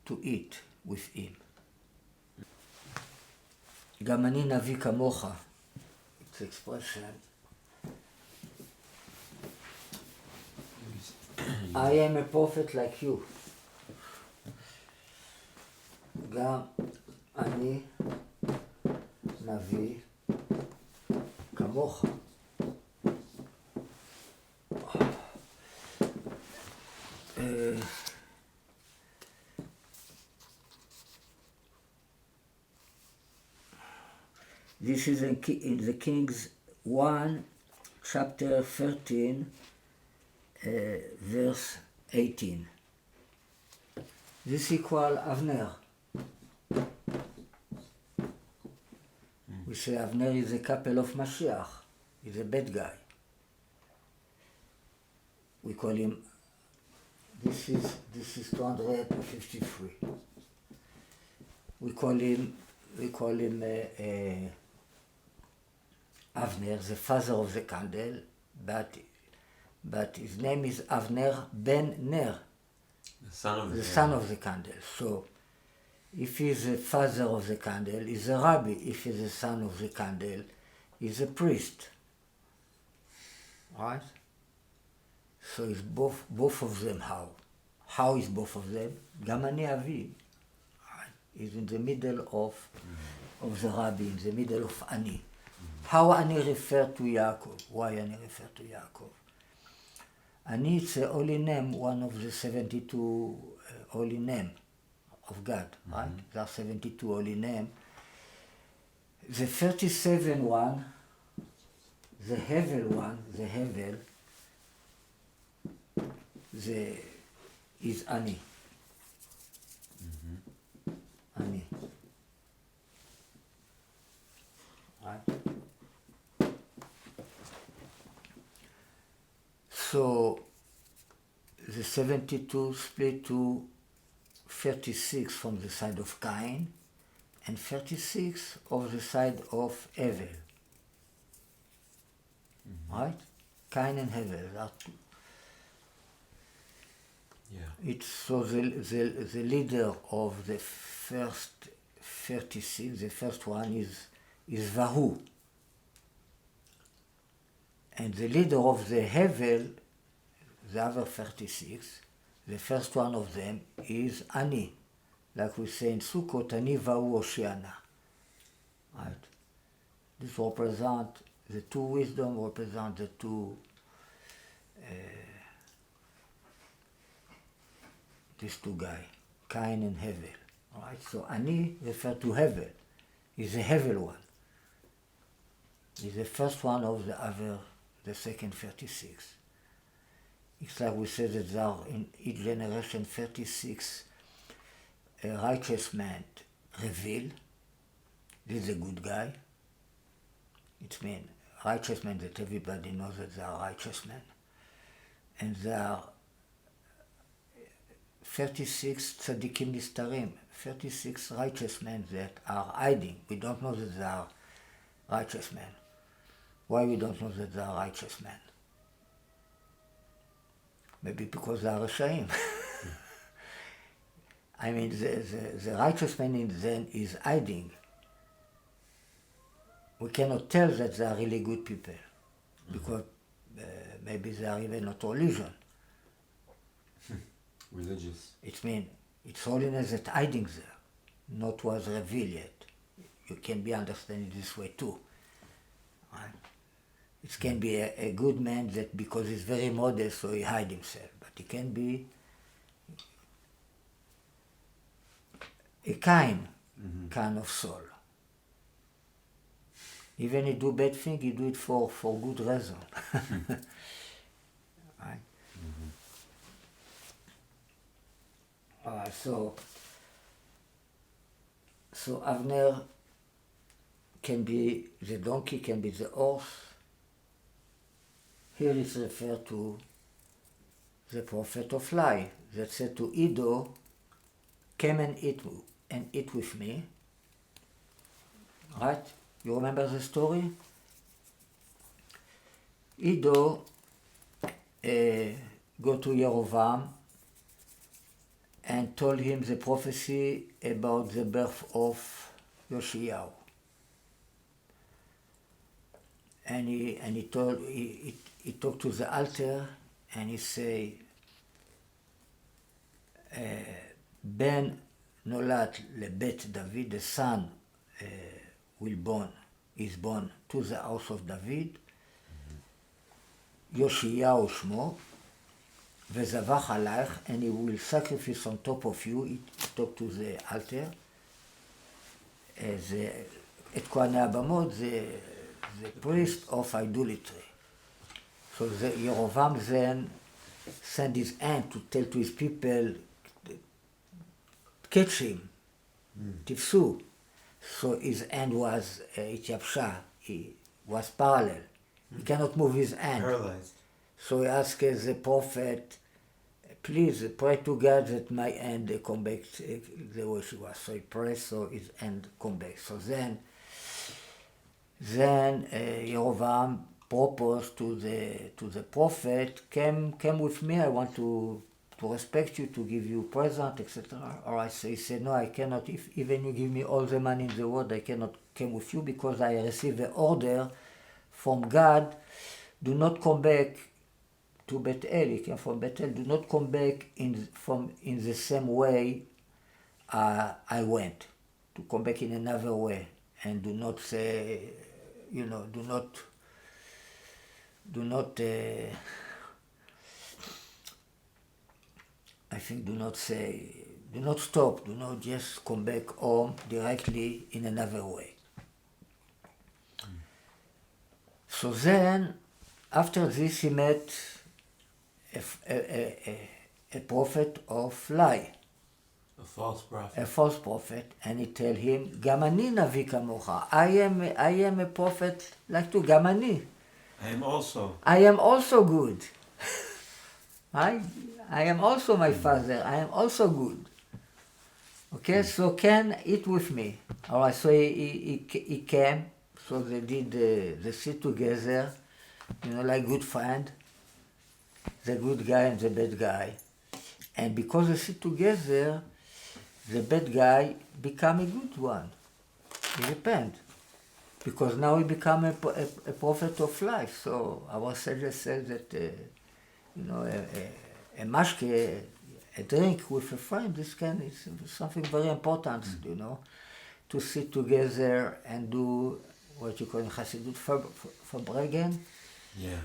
to eat with him. גם אני נביא כמוך. It's expression. I am a prophet like you. גם אני נביא כמוך. This is in the Kings 1, chapter 13, verse 18. This equal Avner. We say Avner is a couple of Mashiach. He's a bad guy. we call him, this is 253. We call him Avner, the father of the candle, but his name is Avner ben Ner, The son of the son of the candle. So if he's the father of the candle, he's a rabbi. If he's the son of the candle, he's a priest. Right? So it's both of them. How is both of them? גם אני אבי. He's in the middle of the rabbi, in the middle of ani. How ani refer to Yaakov? Why ani refer to Yaakov? Ani is a holy name, one of the 72 holy name of God, right? There are 72 holy name. The 37 one, the Hevel one, is Ani. Ani. Right? So the 72 split to 36 from the side of Cain and 36 of the side of Hevel. Right? Cain and Hevel are two. Yeah. It's so the leader of the first 36, the first one is Vahu. And the leader of the Hevel, the other 36, the first one of them is Ani. Like we say in Sukkot, Ani Vahu Oshiana. Right? This represent the two wisdom, represent the two these two guys, Cain and Hevel. Right? So Ani refer to Hevel. He's the Hevel one. He's the first one of the second 36. It's like we say that there are in each generation 36 righteous men revealed. This is a good guy. It means righteous men that everybody knows that they are righteous men. And there are 36 tzaddikim nistarim, 36 righteous men that are hiding. We don't know that they are righteous men. Why we don't know that they are righteous men? Maybe because they are Rashaim. I mean, the righteous man in them is hiding. We cannot tell that they are really good people because maybe they are even not religion. Religious. It means it's holiness that hiding there, not was revealed yet. You can be understanding this way too. Right? It can be a good man that because he's very modest, so he hide himself. But he can be a kind of soul. Even he do bad thing, he do it for good reason. Right? So Avner can be the donkey, can be the horse. Here it's referred to the prophet of lie that said to Ido, come and eat with me. Right? You remember the story? Ido go to Yerovam and told him the prophecy about the birth of Yoshiyahu. And he talked to the altar and he say, Ben nolat lebet David, the son is born to the house of David, Yoshiyahu shmo, וזבח עלייך, and he will sacrifice on top of you. He talked to the altar. את כהני הבמות, the priest of idolatry. So Yerovam then sent his hand to tell to his people, catch him, תפסו. So his hand was התייבשה, he was parallel. He cannot move his hand. Paralyzed. So he asked the prophet, please pray to God that my hand come back the way she was. So he prayed, so his hand come back. So then Yerovam proposed to the prophet, come with me, I want to respect you, to give you present, etc. All right, so he said, no, I cannot, if even you give me all the money in the world, I cannot come with you because I received the order from God, do not come back to Bethel. He came from Bethel, do not come back in the same way I went, to come back in another way, and do not say, do not I think do not stop, do not just come back home directly in another way. So then, after this, he met a prophet of lie. A false prophet. A false prophet, and he tell him, Gamani navi kamocha. I am a prophet like to Gamani. I am also good. I am also my father. I am also good. Okay, so can eat with me. All right, so he came. So they did they sit together, like good friend, the good guy and the bad guy. And because they sit together, the bad guy become a good one. He repent. Because now he become a prophet of life. So our sage says that, a mashke, a drink with a friend, is something very important, to sit together and do what you call in Hasidut Verbregen. Yeah.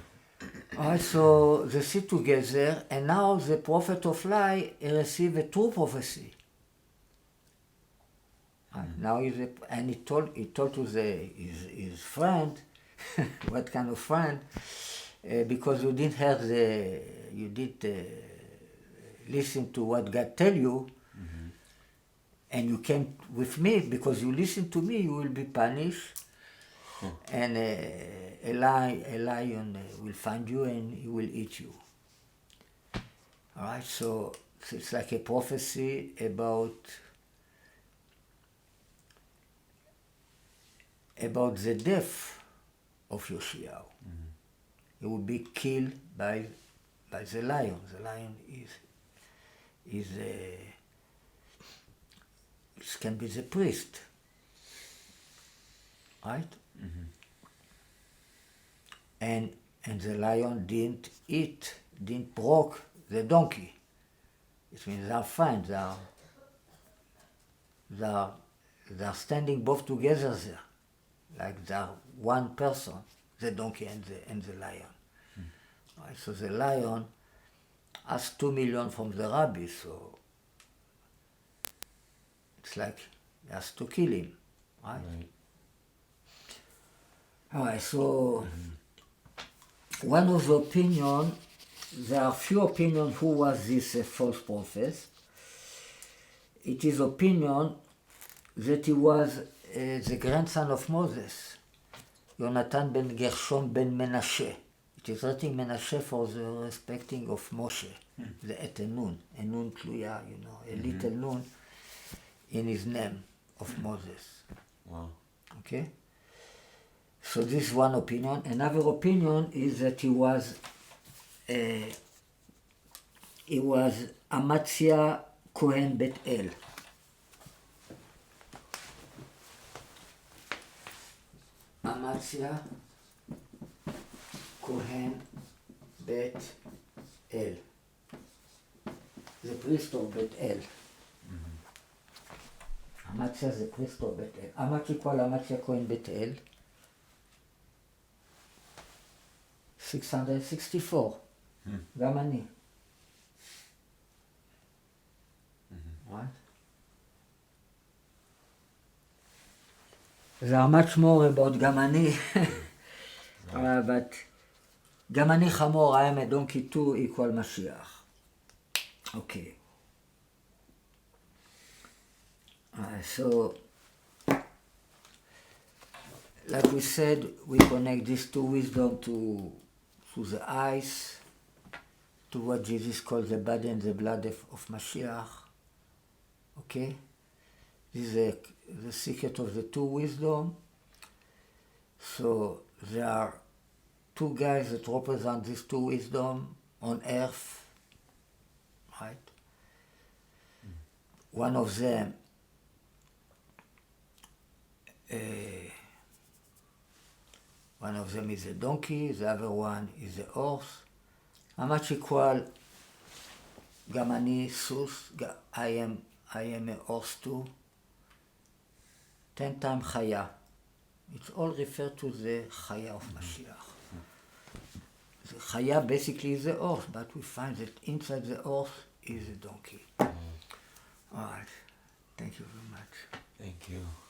Alright, so they sit together, and now the prophet of lie received a true prophecy. Now he told to his friend, what kind of friend, because you didn't listen to what God tell you, and you came with me, because you listen to me, you will be punished, and a lion will find you and he will eat you. All right, so it's like a prophecy about the death of Yoshiyahu. He will be killed by the lion. The lion it can be the priest, right? And the lion didn't broke the donkey. It means they are fine. They are standing both together there, like they are one person, the donkey and the lion. Right? So the lion asked 2 million from the rabbi, so it's like he has to kill him, right? All right, so one of the opinion, there are few opinions who was this false prophet. It is opinion that he was the grandson of Moses, Yonatan ben Gershom ben Menashe. It is written Menashe for the respecting of Moshe, the et nun tluya, a little nun in his name of Moses. Wow. Okay. So this is one opinion. Another opinion is that he was Amatzia Cohen Bet El. Amatzia Cohen Bet El. The priest of Bet El. Amatzia the priest of Bet El. Amatzia equal Amatzia Cohen Bet El. 664. גם אני. Right? There are much more about Gamani, but Gamani Chamor, I am a donkey too, equal Mashiach. Okay. So, like we said, we connect these two wisdom to the eyes, to what Jesus calls the body and the blood of Mashiach. Okay? This is the secret of the two wisdom. So there are two guys that represent these two wisdom on earth, right? One of them is a donkey, the other one is a horse. ממש equal, גם אני סוס, I am a horse too. 10 times חיה. It's all referred to the חיה of Mashiach. The חיה basically is a horse, but we find that inside the horse is a donkey. All right. Thank you very much. Thank you.